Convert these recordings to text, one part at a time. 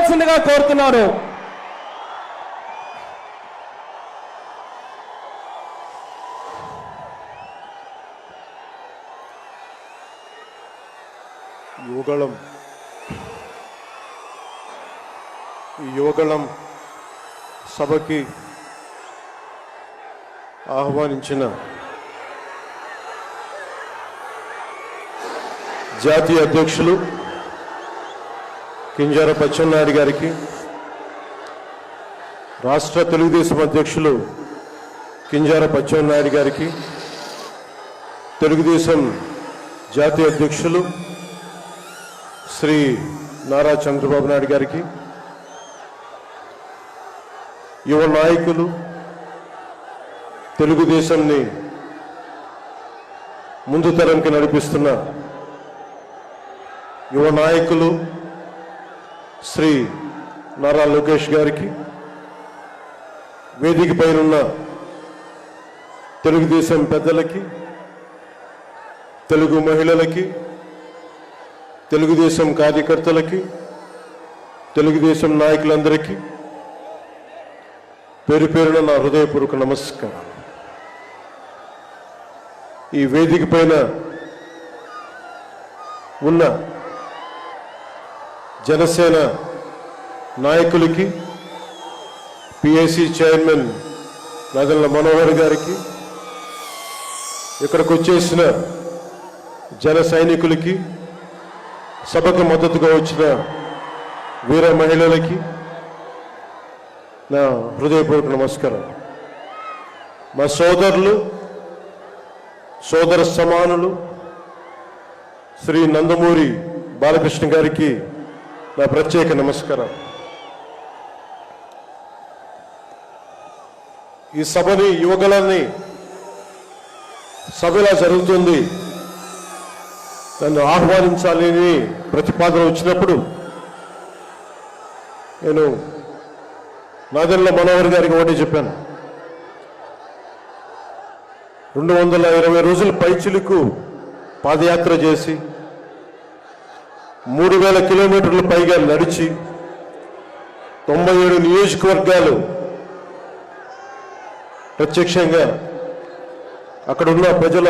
రావాల్సిందిగా కోరుతున్నాను. యువగళం సభకి ఆహ్వానించిన జాతీయ అధ్యక్షులు కింజరాపు అచ్చెన్నాయుడు గారికి, రాష్ట్ర తెలుగుదేశం అధ్యక్షులు కింజరాపు అచ్చెన్నాయుడు గారికి, తెలుగుదేశం జాతీయ అధ్యక్షులు శ్రీ నారా చంద్రబాబు నాయుడు గారికి, యువ నాయకులు, తెలుగుదేశాన్ని ముందు తరంకి నడిపిస్తున్న యువ నాయకులు శ్రీ నారా లోకేష్ గారికి, వేదిక పైనున్న తెలుగుదేశం పెద్దలకి, తెలుగు మహిళలకి, తెలుగుదేశం కార్యకర్తలకి, తెలుగుదేశం నాయకులందరికీ పేరు పేరున నా హృదయపూర్వక నమస్కారం. ఈ వేదిక పైన ఉన్న జనసేన నాయకులకి, పిఏసి చైర్మన్ నాదెండ్ల మనోహర్ గారికి, ఇక్కడికి వచ్చేసిన జన సైనికులకి, సభకు మద్దతుగా వచ్చిన వీర మహిళలకి నా హృదయపూర్వక నమస్కారం. మా సోదరులు, సోదర సమానులు శ్రీ నందమూరి బాలకృష్ణ గారికి నా ప్రత్యేక నమస్కారం. ఈ సభని, యువగళాన్ని సభ ఇలా జరుగుతుంది, నన్ను ఆహ్వానించాలని ప్రతిపాదన వచ్చినప్పుడు నేను నాదెండ్ల మనోహర్ గారికి ఒకటి చెప్పాను. 220 రోజులు పైచిలుకు పాదయాత్ర చేసి 3000 కిలోమీటర్ల పైగా నడిచి 97 నియోజకవర్గాలు ప్రత్యక్షంగా అక్కడున్న ప్రజల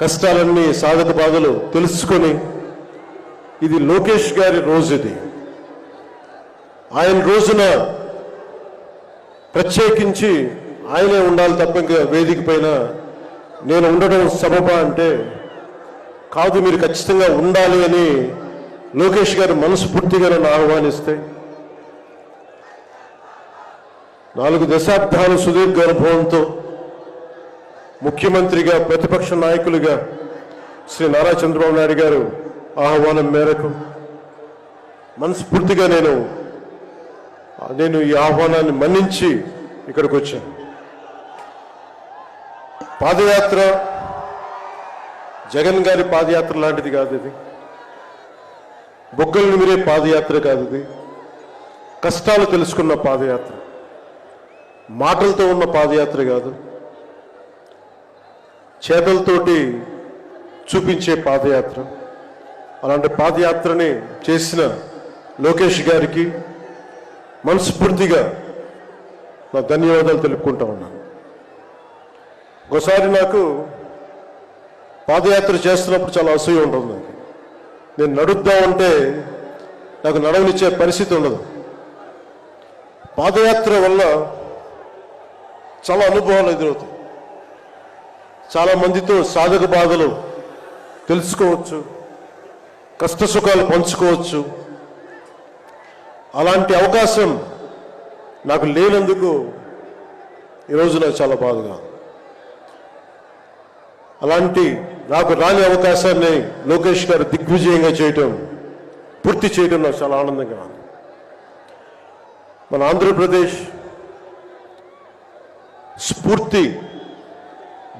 కష్టాలన్నీ, సాధక బాధలు తెలుసుకొని, ఇది లోకేష్ గారి రోజు, ఇది ఆయన రోజున ప్రత్యేకించి ఆయనే ఉండాలి తప్ప ఇంకా వేదిక పైన నేను ఉండడం సబబా అంటే కాదు, మీరు ఖచ్చితంగా ఉండాలి అని లోకేష్ గారు మనస్ఫూర్తిగా నన్ను ఆహ్వానిస్తే 4 దశాబ్దాల సుదీర్ఘ అనుభవంతో ముఖ్యమంత్రిగా, ప్రతిపక్ష నాయకులుగా శ్రీ నారా చంద్రబాబు నాయుడు గారు ఆహ్వానం మేరకు మనస్ఫూర్తిగా నేను ఈ ఆహ్వానాన్ని మన్నించి ఇక్కడికి వచ్చాను. పాదయాత్ర జగన్ గారి పాదయాత్ర లాంటిది కాదు, ఇది బొగ్గలు నిమిరే పాదయాత్ర కాదు, ఇది కష్టాలు తెలుసుకున్న పాదయాత్ర, మాటలతో ఉన్న పాదయాత్ర కాదు, చేతలతోటి చూపించే పాదయాత్ర. అలాంటి పాదయాత్రని చేసిన లోకేష్ గారికి మనస్ఫూర్తిగా నా ధన్యవాదాలు తెలుపుకుంటా ఉన్నాను. ఒకసారి నాకు పాదయాత్ర చేస్తున్నప్పుడు చాలా అసూయ ఉంటుంది. నేను నడుద్దామంటే నాకు నడవనిచ్చే పరిస్థితి ఉండదు. పాదయాత్ర వల్ల చాలా అనుభవాలు ఎదురవుతాయి. చాలా మందితో సాధక బాధలు తెలుసుకోవచ్చు, కష్ట సుఖాలు పంచుకోవచ్చు. అలాంటి అవకాశం నాకు లేనందుకు ఈరోజు నాకు చాలా బాధగా. అలాంటి నాకు రాని అవకాశాన్ని లోకేష్ గారు దిగ్విజయంగా చేయటం, పూర్తి చేయడం నాకు చాలా ఆనందంగా ఉంది. మన ఆంధ్రప్రదేశ్ స్ఫూర్తి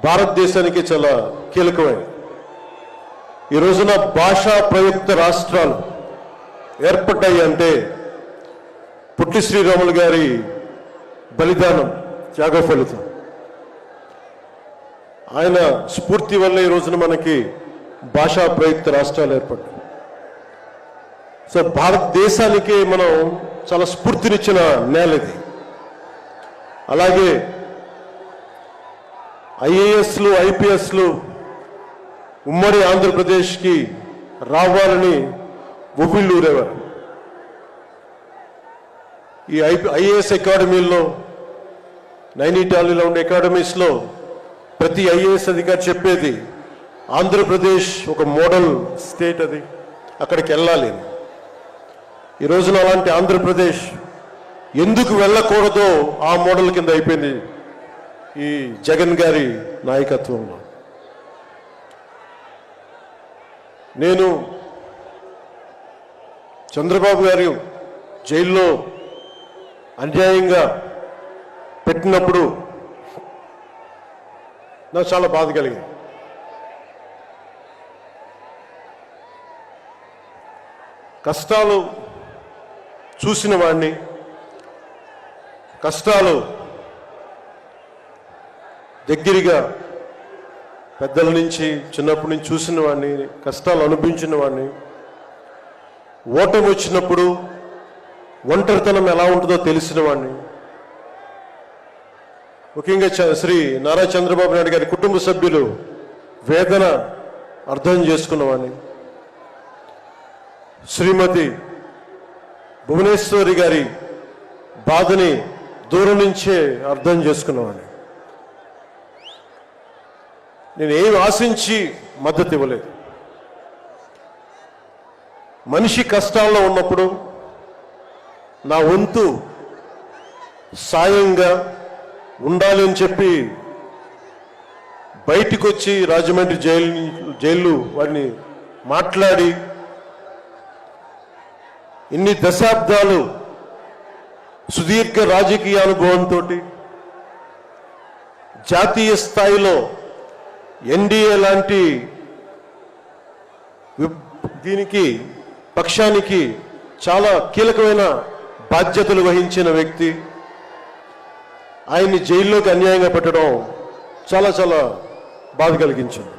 భారతదేశానికి చాలా కీలకమైనది. ఈ రోజున భాషా ప్రయుక్త రాష్ట్రాలు ఏర్పడ్డాయి అంటే పుట్టి శ్రీరాములు గారి బలిదానం, త్యాగ ఫలితం. ఆయన స్ఫూర్తి వల్ల ఈ రోజున మనకి భాషా ప్రయుక్త రాష్ట్రాలు ఏర్పడ్డాయి. సో భారతదేశానికి మనం చాలా స్ఫూర్తినిచ్చిన నేల ఇది. అలాగే ఐఏఎస్లు ఐపీఎస్లు ఉమ్మడి ఆంధ్రప్రదేశ్కి రావాలని ఉవ్విళ్ళూరేవారు. ఈ ఐఏఎస్ అకాడమీల్లో నైనిటాల్లో ఉండే అకాడమీస్లో ప్రతి ఐఏఎస్ అధికారి చెప్పేది ఆంధ్రప్రదేశ్ ఒక మోడల్ స్టేట్, అది అక్కడికి వెళ్ళాలి. ఈ రోజున అలాంటి ఆంధ్రప్రదేశ్ ఎందుకు వెళ్ళకూడదో ఆ మోడల్ కింద అయిపోయింది ఈ జగన్ గారి నాయకత్వంలో. నేను చంద్రబాబు గారు జైల్లో అన్యాయంగా పెట్టినప్పుడు నాకు చాలా బాధ కలిగింది. కష్టాలు చూసిన వాడిని, కష్టాలు దగ్గరగా పెద్దల నుంచి చిన్నప్పటి నుంచి చూసిన వాడిని, కష్టాలు అనుభవించిన వాడిని, ఓటమి వచ్చినప్పుడు ఒంటరితనం ఎలా ఉంటుందో తెలిసిన వాడిని, ముఖ్యంగా శ్రీ నారా చంద్రబాబు నాయుడు గారి కుటుంబ సభ్యులు వేదన అర్థం చేసుకున్నవాడిని, శ్రీమతి భువనేశ్వరి గారి బాధని దూరం నుంచే అర్థం చేసుకున్నవాడిని. నేను ఏం ఆశించి మద్దతు ఇవ్వలేదు. మనిషి కష్టాల్లో ఉన్నప్పుడు నా వంతు సాయంగా ఉండాలి అని చెప్పి బయటికి వచ్చి రాజమండ్రి జైలు వారిని మాట్లాడి ఇన్ని దశాబ్దాలు సుదీర్ఘ రాజకీయ అనుభవంతో జాతీయ స్థాయిలో ఎన్డీఏ లాంటి దీనికి పక్షానికి చాలా కీలకమైన బాధ్యతలు వహించిన వ్యక్తి, ఆయన్ని జైల్లోకి అన్యాయంగా పెట్టడం చాలా చాలా బాధ కలిగించింది.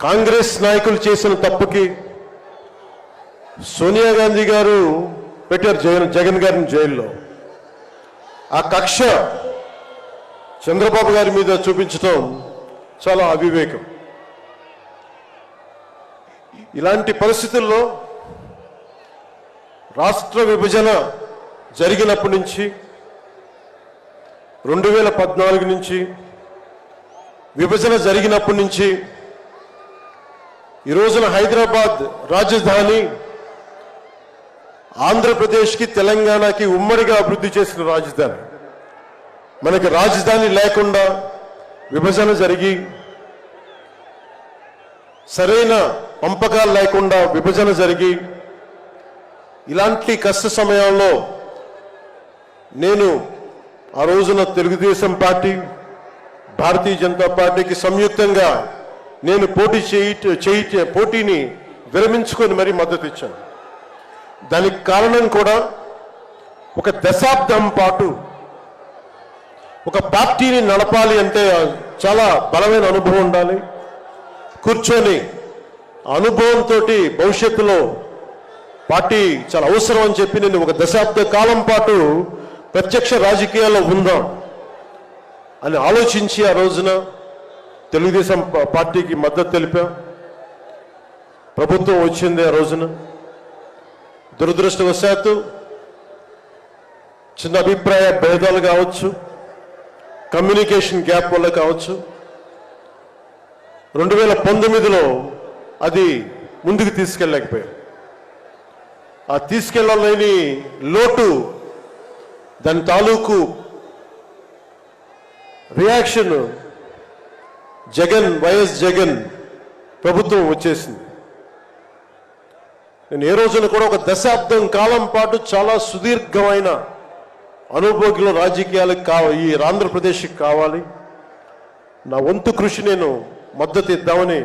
కాంగ్రెస్ నాయకులు చేసిన తప్పుకి సోనియా గాంధీ గారు పెట్టారు జగన్ గారిని జైల్లో. ఆ కక్ష చంద్రబాబు గారి మీద చూపించడం చాలా అవివేకం. ఇలాంటి పరిస్థితుల్లో రాష్ట్ర విభజన జరిగినప్పటి నుంచి 2014 నుంచి విభజన జరిగినప్పటి నుంచి ఈ రోజున హైదరాబాద్ రాజధాని ఆంధ్రప్రదేశ్కి తెలంగాణకి ఉమ్మడిగా అభివృద్ధి చేసిన రాజధాని. మనకి రాజధాని లేకుండా విభజన జరిగి సరైన పంపకాలు లేకుండా విభజన జరిగి ఇలాంటి కష్ట సమయంలో నేను ఆ రోజున తెలుగుదేశం పార్టీ భారతీయ జనతా పార్టీకి సంయుక్తంగా నేను పోటీని విరమించుకొని మరీ మద్దతు ఇచ్చాను. దానికి కారణం కూడా ఒక దశాబ్దం పాటు ఒక పార్టీని నడపాలి అంటే చాలా బలమైన అనుభవం ఉండాలి. కూర్చొని అనుభవంతో భవిష్యత్తులో పార్టీ చాలా అవసరం అని చెప్పి నేను ఒక దశాబ్ద కాలం పాటు ప్రత్యక్ష రాజకీయాల్లో ఉందాం అని ఆలోచించి ఆ రోజున తెలుగుదేశం పార్టీకి మద్దతు తెలిపాం. ప్రభుత్వం వచ్చింది ఆ రోజున. దురదృష్టవశాత్తు చిన్న అభిప్రాయ భేదాలు కావచ్చు, కమ్యూనికేషన్ గ్యాప్ వల్ల కావచ్చు 2019లో అది ముందుకు తీసుకెళ్ళలేకపోయాం. ఆ తీసుకెళ్ళలేని లోటు, దాని తాలూకు రియాక్షన్ వైఎస్ జగన్ ప్రభుత్వం వచ్చేసింది. నేను ఏ రోజున కూడా ఒక దశాబ్దం కాలం పాటు చాలా సుదీర్ఘమైన అనుభోగిలో రాజకీయాలకు ఈ ఆంధ్రప్రదేశ్కి కావాలి, నా వంతు కృషి నేను మద్దతు ఇద్దామని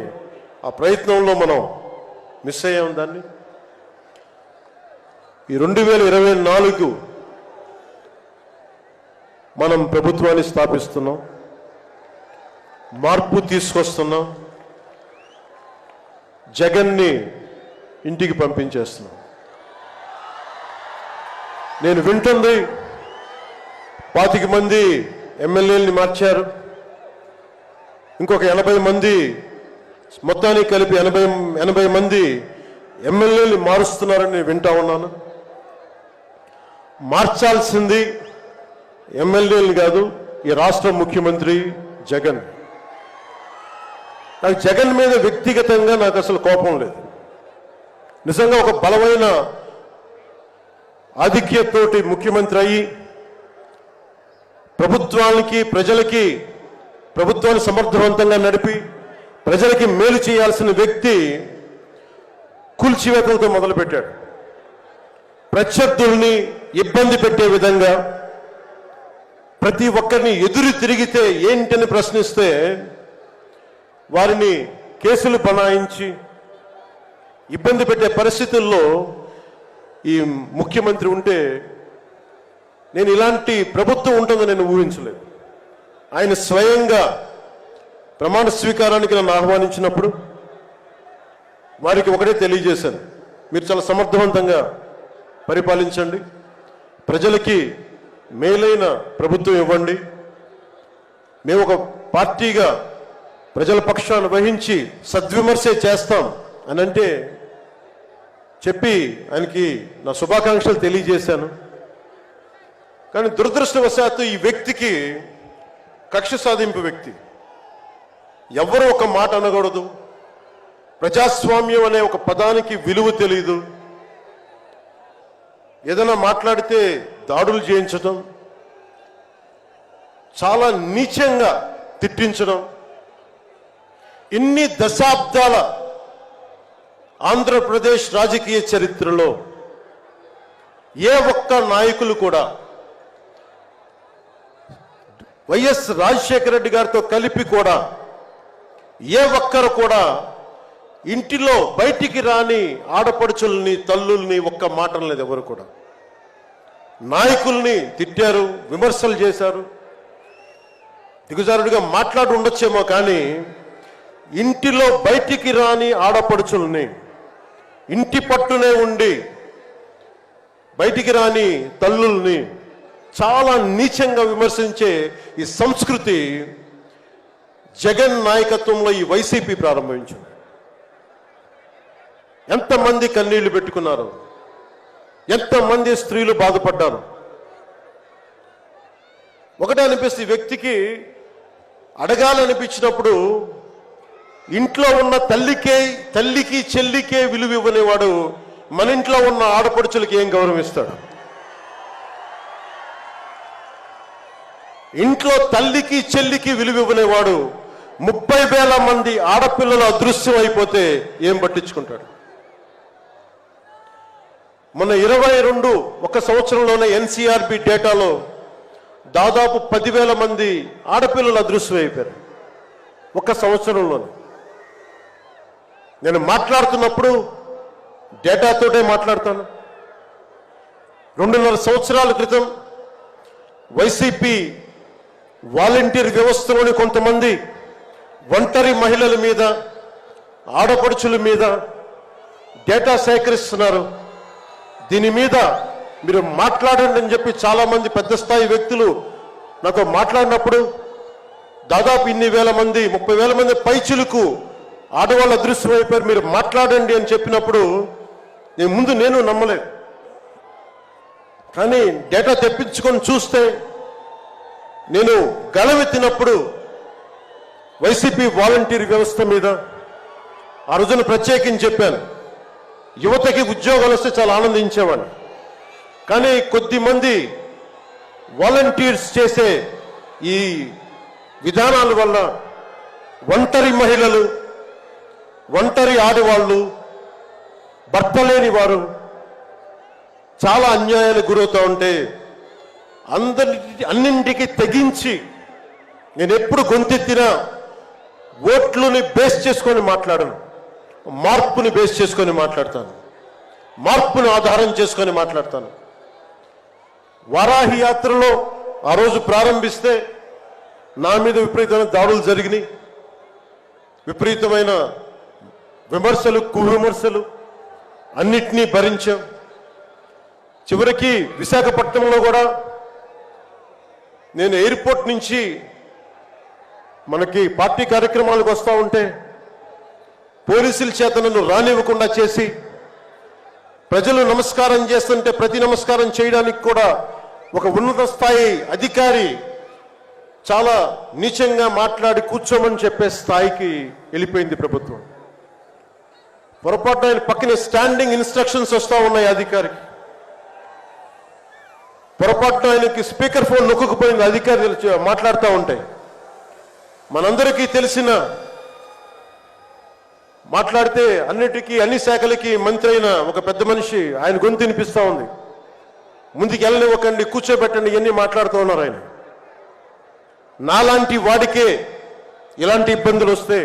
ఆ ప్రయత్నంలో మనం మిస్ అయ్యాం. దాన్ని ఈ 2024 మనం ప్రభుత్వాన్ని స్థాపిస్తున్నాం, మార్పు తీసుకొస్తున్నాం. జగన్ని ఇంటికి పంపించేస్తున్నాం. నేను వింటుంది 25 మంది ఎమ్మెల్యేలని మార్చారు, ఇంకొక 80 మంది, మొత్తానికి కలిపి 80 మంది ఎమ్మెల్యేలు మారుస్తున్నారని నేను వింటా ఉన్నాను. మార్చాల్సింది ఎమ్మెల్యేలు కాదు, ఈ రాష్ట్ర ముఖ్యమంత్రి జగన్. నాకు జగన్ మీద వ్యక్తిగతంగా నాకు అసలు కోపం లేదు. నిజంగా ఒక బలమైన ఆధిక్యతతోటి ముఖ్యమంత్రి అయ్యి ప్రభుత్వాన్ని సమర్థవంతంగా నడిపి ప్రజలకి మేలు చేయాల్సిన వ్యక్తి కూల్చివేతలతో మొదలుపెట్టాడు. ప్రత్యర్థుల్ని ఇబ్బంది పెట్టే విధంగా, ప్రతి ఒక్కరిని ఎదురు తిరిగితే ఏంటని ప్రశ్నిస్తే వారిని కేసులు బనాయించి ఇబ్బంది పెట్టే పరిస్థితుల్లో ఈ ముఖ్యమంత్రి ఉంటే నేను ఇలాంటి ప్రభుత్వం ఉంటుందని నేను ఊహించలేదు. ఆయన స్వయంగా ప్రమాణ స్వీకారానికి నన్ను ఆహ్వానించినప్పుడు వారికి ఒకటే తెలియజేశాను, మీరు చాలా సమర్థవంతంగా పరిపాలించండి, ప్రజలకి మేలైన ప్రభుత్వం ఇవ్వండి, మేము ఒక పార్టీగా ప్రజల పక్షాన్ని వహించి సద్విమర్శే చేస్తాం అని అంటే చెప్పి ఆయనకి నా శుభాకాంక్షలు తెలియజేశాను. కానీ దురదృష్టవశాత్తు ఈ వ్యక్తికి కక్ష సాధింపు వ్యక్తి, ఎవరు ఒక మాట అనకూడదు, ప్రజాస్వామ్యం అనే ఒక పదానికి విలువ తెలియదు, ఏదైనా మాట్లాడితే దాడులు చేయించడం, చాలా నీచంగా తిట్టించడం, ఇన్ని దశాబ్దాల ఆంధ్రప్రదేశ్ రాజకీయ చరిత్రలో ఏ ఒక్క నాయకులు కూడా వైఎస్ రాజశేఖర రెడ్డి గారితో కలిపి కూడా ఏ ఒక్కరు కూడా ఇంటిలో బయటికి రాని ఆడపడుచుల్ని, తల్లుల్ని ఒక్క మాట లేదు. ఎవరు కూడా నాయకుల్ని తిట్టారు, విమర్శలు చేశారు, దిగుజారుడిగా మాట్లాడి ఉండొచ్చేమో, కానీ ఇంటిలో బయటికి రాని ఆడపడుచుల్ని, ఇంటి పట్టునే ఉండి బయటికి రాని తల్లుల్ని చాలా నీచంగా విమర్శించే ఈ సంస్కృతి జగన్ నాయకత్వంలో ఈ వైసీపీ ప్రారంభించింది. ఎంతమంది కన్నీళ్లు పెట్టుకున్నారు, ఎంతమంది స్త్రీలు బాధపడ్డారు. ఒకటే అనిపిస్తుంది, వ్యక్తికి అడగాలనిపించినప్పుడు ఇంట్లో ఉన్న తల్లికి చెల్లికే విలువ ఇవ్వనేవాడు మన ఇంట్లో ఉన్న ఆడపడుచులకి ఏం గౌరవిస్తాడు? ఇంట్లో తల్లికి చెల్లికి విలువ ఇవ్వనేవాడు 30,000 మంది ఆడపిల్లలు అదృశ్యం అయిపోతే ఏం పట్టించుకుంటాడు? మొన్న 22 ఒక సంవత్సరంలోనే ఎన్సీఆర్బీ డేటాలో దాదాపు 10,000 మంది ఆడపిల్లలు అదృశ్యం అయిపోయారు ఒక సంవత్సరంలోనే. నేను మాట్లాడుతున్నప్పుడు డేటాతోటే మాట్లాడతాను. 2.5 సంవత్సరాల క్రితం వైసీపీ వాలంటీర్ వ్యవస్థలోని కొంతమంది ఒంటరి మహిళల మీద, ఆడపడుచుల మీద డేటా సేకరిస్తున్నారు. దీని మీద మీరు మాట్లాడండి అని చెప్పి చాలామంది పెద్ద స్థాయి వ్యక్తులు నాతో మాట్లాడినప్పుడు దాదాపు ఇన్ని వేల మంది, 30,000 మంది పైచులకు ఆడవాళ్ళు అదృశ్యమైపోయారు, మీరు మాట్లాడండి అని చెప్పినప్పుడు నేను నమ్మలేదు. కానీ డేటా తెప్పించుకొని చూస్తే నేను గళమెత్తినప్పుడు వైసీపీ వాలంటీర్ వ్యవస్థ మీద ఆ రోజున ప్రత్యేకించి చెప్పాను, యువతకి ఉద్యోగాలు వస్తే చాలా ఆనందించేవాడిని. కానీ కొద్దిమంది వాలంటీర్స్ చేసే ఈ విధానాల వల్ల ఒంటరి మహిళలు, ఒంటరి ఆడవాళ్ళు, భర్త లేని వారు చాలా అన్యాయాలకు గురవుతూ ఉంటే అన్నింటికి తెగించి నేను ఎప్పుడు గొంతెత్తినా ఓట్లుని బేస్ చేసుకొని మాట్లాడను, మార్పుని బేస్ చేసుకొని మాట్లాడతాను, మార్పుని ఆధారం చేసుకొని మాట్లాడతాను. వారాహి యాత్రలో ఆ రోజు ప్రారంభిస్తే నా మీద విపరీతమైన దాడులు జరిగినాయి, విపరీతమైన విమర్శలు, కువిమర్శలు, అన్నిటినీ భరించాం. చివరికి విశాఖపట్నంలో కూడా నేను ఎయిర్పోర్ట్ నుంచి మనకి పార్టీ కార్యక్రమాలకు వస్తూ ఉంటే పోలీసుల చేత నన్ను రానివ్వకుండా చేసి, ప్రజలు నమస్కారం చేస్తుంటే ప్రతి నమస్కారం చేయడానికి కూడా ఒక ఉన్నత స్థాయి అధికారి చాలా నీచంగా మాట్లాడి కూర్చోమని చెప్పే స్థాయికి వెళ్ళిపోయింది ప్రభుత్వం. పొరపాటు ఆయన పక్కనే స్టాండింగ్ ఇన్స్ట్రక్షన్స్ వస్తూ ఉన్నాయి అధికారికి. పొరపాటున ఆయనకి స్పీకర్ ఫోన్ నొక్కుకుపోయింది అధికారులు మాట్లాడుతూ ఉంటాయి. మనందరికీ తెలిసిన మాట్లాడితే అన్నిటికీ అన్ని శాఖలకి మంత్రి అయిన ఒక పెద్ద మనిషి ఆయన గొంతు వినిపిస్తూ ఉంది. ముందుకు వెళ్ళనివ్వకండి, కూర్చోబెట్టండి, ఇవన్నీ మాట్లాడుతూ ఉన్నారు ఆయన. నాలాంటి వాడికే ఇలాంటి ఇబ్బందులు వస్తే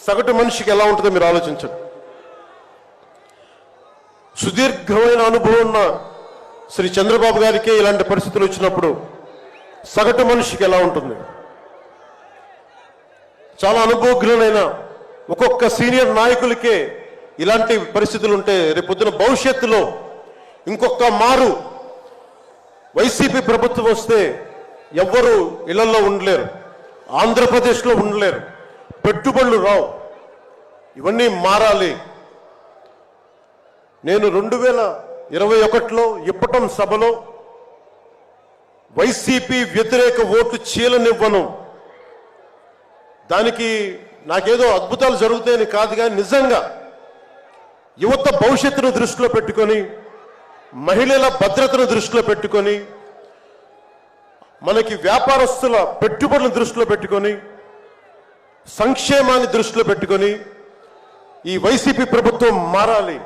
సగటు మనిషికి ఎలా ఉంటుందో మీరు ఆలోచించండి. సుదీర్ఘమైన అనుభవం ఉన్న శ్రీ చంద్రబాబు గారికే ఇలాంటి పరిస్థితులు వచ్చినప్పుడు సగటు మనిషికి ఎలా ఉంటుంది? చాలా అనుభవజ్ఞులైన ఒక్కొక్క సీనియర్ నాయకులకే ఇలాంటి పరిస్థితులు ఉంటే రేపొద్దున భవిష్యత్తులో ఇంకొక మారు వైసీపీ ప్రభుత్వం వస్తే ఎవ్వరూ ఇళ్లలో ఉండలేరు, ఆంధ్రప్రదేశ్లో ఉండలేరు, పెట్టుబడులు రావు. ఇవన్నీ మారాలి. నేను 2021లో ఇప్పటం సభలో వైసీపీ వ్యతిరేక ఓటు చీలనివ్వను. దానికి నాకేదో అద్భుతాలు జరుగుతాయని కాదు, కానీ నిజంగా యువత భవిష్యత్తును దృష్టిలో పెట్టుకొని, మహిళల భద్రతను దృష్టిలో పెట్టుకొని, మనకి వ్యాపారస్తుల పెట్టుబడులను దృష్టిలో పెట్టుకొని, సంక్షేమాన్ని దృష్టిలో పెట్టుకొని ఈ వైసీపీ ప్రభుత్వం మారాలి.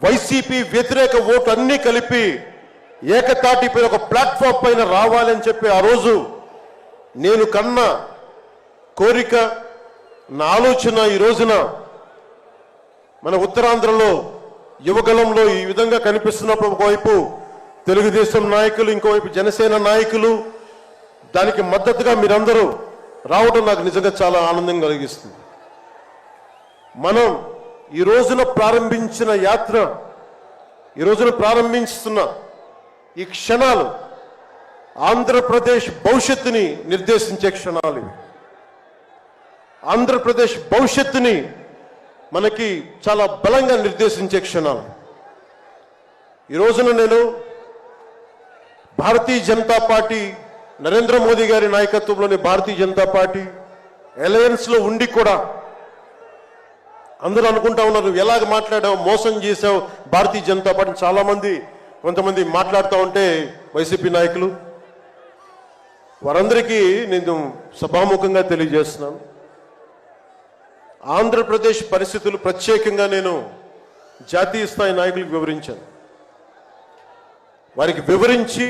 వైసీపీ వ్యతిరేక ఓటు అన్నీ కలిపి ఏకతాటిపై ఒక ప్లాట్ఫామ్ పైన రావాలని చెప్పి ఆ రోజు నేను కన్న కోరిక, నా ఆలోచన ఈ రోజున మన ఉత్తరాంధ్రలో యువగలంలో ఈ విధంగా కనిపిస్తున్నప్పుడు ఒకవైపు తెలుగుదేశం నాయకులు, ఇంకోవైపు జనసేన నాయకులు, దానికి మద్దతుగా మీరందరూ రావడం నాకు నిజంగా చాలా ఆనందం కలిగిస్తుంది. మనం ఈ రోజున ప్రారంభించిన యాత్ర, ఈ రోజున ప్రారంభిస్తున్న ఈ క్షణాలు ఆంధ్రప్రదేశ్ భవిష్యత్తుని నిర్దేశించే క్షణాలు ఇవి. ఆంధ్రప్రదేశ్ భవిష్యత్తుని మనకి చాలా బలంగా నిర్దేశించే క్షణాలు. ఈ రోజున నేను భారతీయ జనతా పార్టీ, నరేంద్ర మోదీ గారి నాయకత్వంలోని భారతీయ జనతా పార్టీ అలయన్స్లో ఉండి కూడా అందరూ అనుకుంటా ఉన్నారు, ఎలాగ మాట్లాడావు, మోసం చేశావు భారతీయ జనతా పార్టీ. చాలామంది కొంతమంది మాట్లాడుతూ ఉంటే వైసీపీ నాయకులు, వారందరికీ నేను సభాముఖంగా తెలియజేస్తున్నాను, ఆంధ్రప్రదేశ్ పరిస్థితులు ప్రత్యేకంగా నేను జాతీయ స్థాయి నాయకులకు వివరించాను. వారికి వివరించి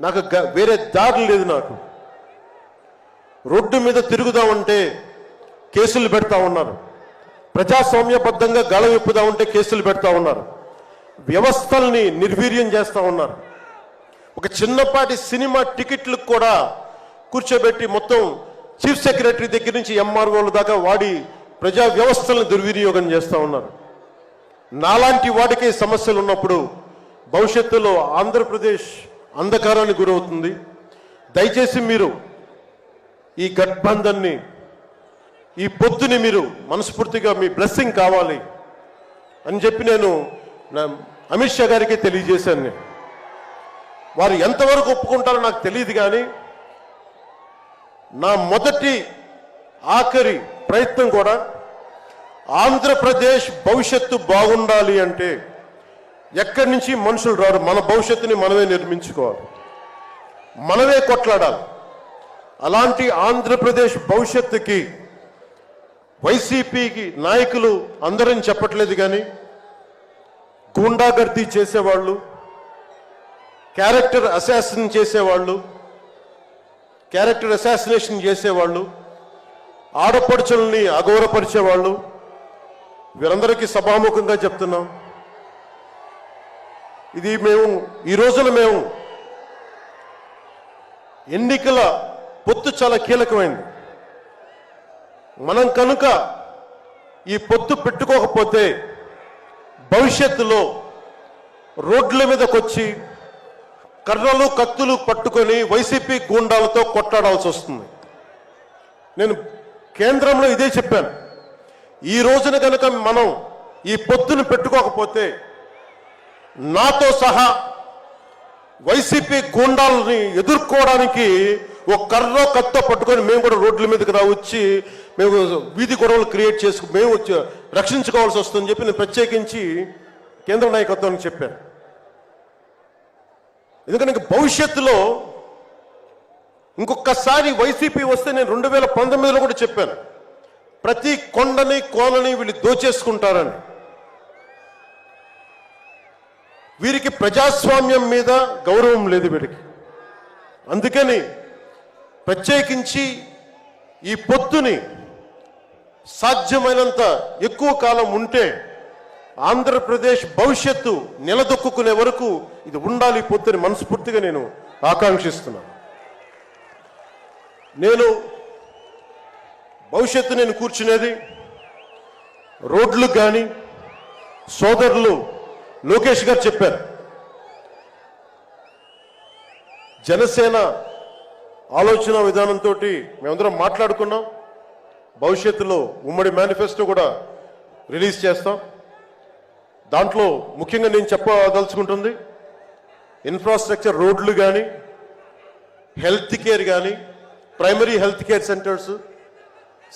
నాకు వేరే దారి లేదు. నాకు రోడ్డు మీద తిరుగుదామంటే కేసులు పెడతా ఉన్నారు, ప్రజాస్వామ్యబద్ధంగా గళ విప్పుదామంటే కేసులు పెడతా ఉన్నారు, వ్యవస్థల్ని నిర్వీర్యం చేస్తూ ఉన్నారు. ఒక చిన్నపాటి సినిమా టికెట్లకు కూడా కూర్చోబెట్టి మొత్తం చీఫ్ సెక్రటరీ దగ్గర నుంచి ఎంఆర్ఓల దాకా వాడి ప్రజా వ్యవస్థలను దుర్వినియోగం చేస్తూ ఉన్నారు. నాలాంటి వాడికి సమస్యలు ఉన్నప్పుడు భవిష్యత్తులో ఆంధ్రప్రదేశ్ అంధకారానికి గురవుతుంది. దయచేసి మీరు ఈ గఠబంధన్ని, ఈ పొత్తుని మీరు మనస్ఫూర్తిగా మీ బ్లెస్సింగ్ కావాలి అని చెప్పి నేను అమిత్ షా గారికి తెలియజేశాను. నేను వారు ఎంతవరకు ఒప్పుకుంటారో నాకు తెలియదు, కానీ నా మొదటి ఆఖరి ప్రయత్నం కూడా ఆంధ్రప్రదేశ్ భవిష్యత్తు బాగుండాలి అంటే ఎక్కడి నుంచి మనుషులు రారు, మన భవిష్యత్తుని మనమే నిర్మించుకోవాలి, మనమే కొట్లాడాలి. అలాంటి ఆంధ్రప్రదేశ్ భవిష్యత్తుకి వైసీపీకి నాయకులు అందరని చెప్పట్లేదు, కానీ గూండాగర్దీ చేసేవాళ్ళు, క్యారెక్టర్ అసాసినేషన్ చేసేవాళ్ళు, ఆడపడుచుల్ని అగౌరవపరిచేవాళ్ళు, వీరందరికీ సభాముఖంగా చెప్తున్నాం, ఇది ఈ రోజున మేము ఎన్నికల పొత్తు చాలా కీలకమైంది. మనం కనుక ఈ పొత్తు పెట్టుకోకపోతే భవిష్యత్తులో రోడ్ల మీదకి వచ్చి కర్రలు కత్తులు పట్టుకొని వైసీపీ గూండాలతో కొట్లాడాల్సి వస్తుంది. నేను కేంద్రంలో ఇదే చెప్పాను. ఈ రోజున కనుక మనం ఈ పొత్తును పెట్టుకోకపోతే నాతో సహా వైసీపీ గూండాలని ఎదుర్కోవడానికి ఒక కర్ర కత్తో పట్టుకొని మేము కూడా రోడ్ల మీదకి వచ్చి మేము వీధి గొడవలు క్రియేట్ చేసుకు మేము రక్షించుకోవాల్సి వస్తుందని చెప్పి నేను ప్రత్యేకించి కేంద్ర నాయకత్వానికి చెప్పాను. ఎందుకంటే భవిష్యత్తులో ఇంకొకసారి వైసీపీ వస్తే నేను 2019లో కూడా చెప్పాను, ప్రతి కొండని కోనని వీళ్ళు దోచేసుకుంటారని. వీరికి ప్రజాస్వామ్యం మీద గౌరవం లేదు వీరికి. అందుకని ప్రత్యేకించి ఈ పొత్తుని సాధ్యమైనంత ఎక్కువ కాలం ఉంటే ఆంధ్రప్రదేశ్ భవిష్యత్తు నిలదొక్కునే వరకు ఇది ఉండాలి పొత్తుని మనస్ఫూర్తిగా నేను ఆకాంక్షిస్తున్నాను. నేను భవిష్యత్తు నేను కూర్చునేది రోడ్లు కానీ సోదరులు లోకేష్ గారు చెప్పారు, జనసేన ఆలోచన విధానంతో మేమందరం మాట్లాడుకున్నాం. భవిష్యత్తులో ఉమ్మడి మేనిఫెస్టో కూడా రిలీజ్ చేస్తాం. దాంట్లో ముఖ్యంగా నేను చెప్పదలుచుకుంటుంది ఇన్ఫ్రాస్ట్రక్చర్, రోడ్లు కానీ హెల్త్ కేర్ కానీ, primary health care centres,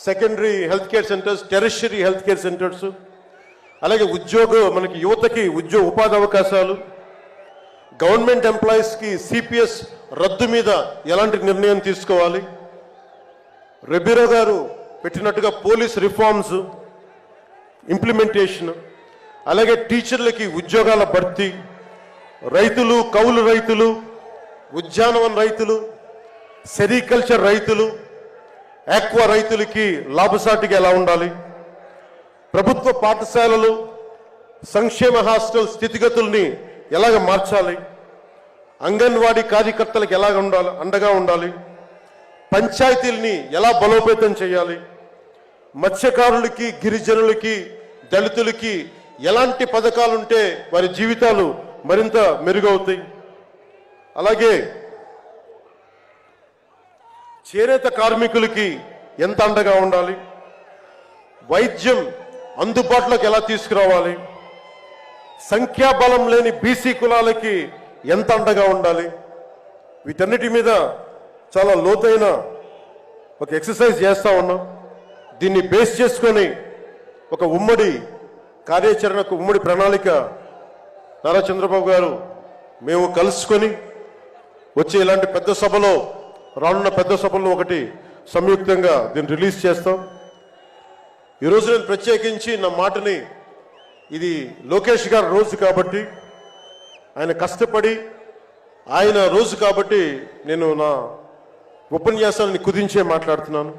secondary health care centres, tertiary health care centres, అలాగే మనకి యువతకి ఉపాధి అవకాశాలు, గవర్నమెంట్ ఎంప్లాయీస్కి సిపిఎస్ రద్దు మీద ఎలాంటి నిర్ణయం తీసుకోవాలి, రెబీరో గారు పెట్టినట్టుగా పోలీస్ రిఫార్మ్స్ ఇంప్లిమెంటేషన్, అలాగే టీచర్లకి ఉద్యోగాల భర్తీ, రైతులు, కౌలు రైతులు, ఉద్యానవన రైతులు, సెరికల్చర్ రైతులు, ఆక్వా రైతులకి లాభసాటిగా ఎలా ఉండాలి, ప్రభుత్వ పాఠశాలలు, సంక్షేమ హాస్టల్ స్థితిగతుల్ని ఎలాగ మార్చాలి, అంగన్వాడీ కార్యకర్తలకు ఎలాగ ఉండాలి, అండగా ఉండాలి, పంచాయతీల్ని ఎలా బలోపేతం చేయాలి, మత్స్యకారులకి, గిరిజనులకి, దళితులకి ఎలాంటి పథకాలుంటే వారి జీవితాలు మరింత మెరుగవుతాయి, అలాగే చేనేత కార్మికులకి ఎంత అండగా ఉండాలి, వైద్యం అందుబాటులోకి ఎలా తీసుకురావాలి, సంఖ్యాబలం లేని బీసీ కులాలకి ఎంత అండగా ఉండాలి, వీటన్నిటి మీద చాలా లోతైన ఒక ఎక్సర్సైజ్ చేస్తూ ఉన్నాం. దీన్ని బేస్ చేసుకొని ఒక ఉమ్మడి కార్యాచరణకు, ఉమ్మడి ప్రణాళిక నారా చంద్రబాబు గారు మేము కలుసుకొని వచ్చే ఇలాంటి పెద్ద సభలో, రానున్న పెద్ద సభల్లో ఒకటి సంయుక్తంగా దీన్ని రిలీజ్ చేస్తాం. ఈరోజు నేను ప్రత్యేకించి నా మాటని, ఇది లోకేష్ గారి రోజు కాబట్టి, ఆయన కష్టపడి ఆయన రోజు కాబట్టి నేను నా ఉపన్యాసాన్ని కుదించే మాట్లాడుతున్నాను.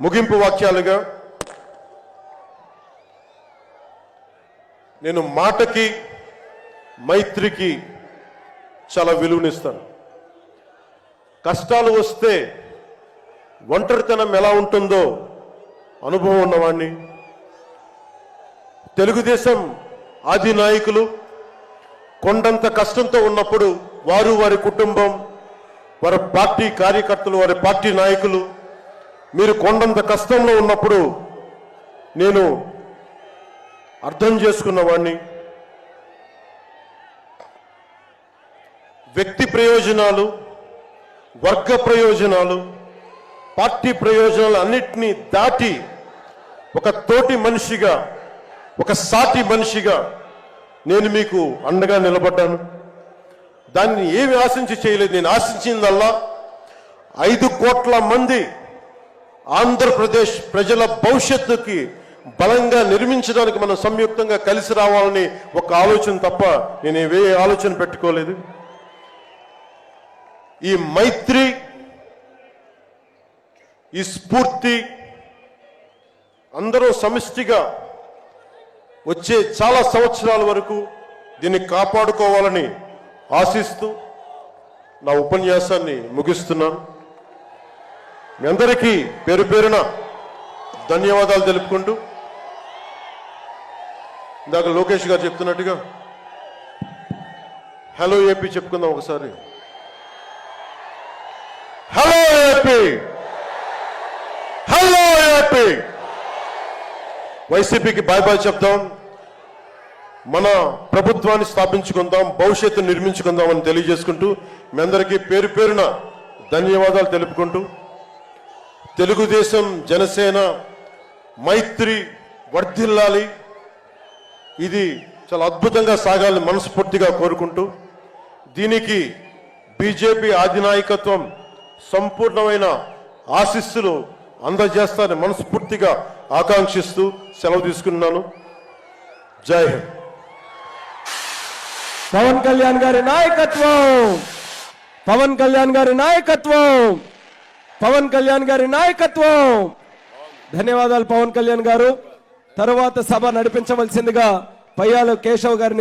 ముగింపు వాక్యాలుగా నేను మాటకి, మైత్రికి చాలా విలువనిస్తాను. కష్టాలు వస్తే ఒంటరితనం ఎలా ఉంటుందో అనుభవం ఉన్నవాడిని. తెలుగుదేశం ఆది నాయకులు కొండంత కష్టంతో ఉన్నప్పుడు వారు, వారి కుటుంబం, వారి పార్టీ కార్యకర్తలు, వారి పార్టీ నాయకులు, మీరు కొండంత కష్టంలో ఉన్నప్పుడు నేను అర్థం చేసుకున్నవాడిని. వ్యక్తి ప్రయోజనాలు, వర్గ ప్రయోజనాలు, పార్టీ ప్రయోజనాలు అన్నిటినీ దాటి ఒక తోటి మనిషిగా, ఒక సాటి మనిషిగా నేను మీకు అండగా నిలబడ్డాను. దాన్ని ఏమి ఆశించి చేయలేదు. నేను ఆశించిందల్లా 5 కోట్ల మంది ఆంధ్రప్రదేశ్ ప్రజల భవిష్యత్తుకి బలంగా నిర్మించడానికి మనం సంయుక్తంగా కలిసి రావాలని ఒక ఆలోచన తప్ప నేను ఏ ఆలోచన పెట్టుకోలేదు. ఈ మైత్రి, ఈ స్ఫూర్తి అందరూ సమిష్టిగా వచ్చే చాలా సంవత్సరాల వరకు దీన్ని కాపాడుకోవాలని ఆశిస్తూ నా ఉపన్యాసాన్ని ముగిస్తున్నాను. మీ అందరికీ పేరు పేరున ధన్యవాదాలు తెలుపుకుంటూ ఇందాక లోకేష్ గారు చెప్తున్నట్టుగా హలో ఏపీ చెప్పుకుందాం ఒకసారి. Hello AP, hello AP. వైసీపీకి బాయ్ బాయ్ చెప్తాం. మన ప్రభుత్వాన్ని స్థాపించుకుందాం, భవిష్యత్తు నిర్మించుకుందాం అని తెలియజేసుకుంటూ మీ అందరికీ పేరు పేరున ధన్యవాదాలు తెలుపుకుంటూ, తెలుగుదేశం జనసేన మైత్రి వర్ధిల్లాలి, ఇది చాలా అద్భుతంగా సాగాలని మనస్ఫూర్తిగా కోరుకుంటూ, దీనికి బీజేపీ అధినాయకత్వం సంపూర్ణమైన ఆశీస్సులు అందజేస్తారని మనస్ఫూర్తిగా ఆకాంక్షిస్తూ సెలవు తీసుకున్నాను. జై హింద్. పవన్ కళ్యాణ్ గారి నాయకత్వం, పవన్ కళ్యాణ్ గారి నాయకత్వం, పవన్ కళ్యాణ్ గారి నాయకత్వం. ధన్యవాదాలు పవన్ కళ్యాణ్ గారు. తరువాత సభ నడిపించవలసిందిగా పయ్యాల కేశవ్ గారిని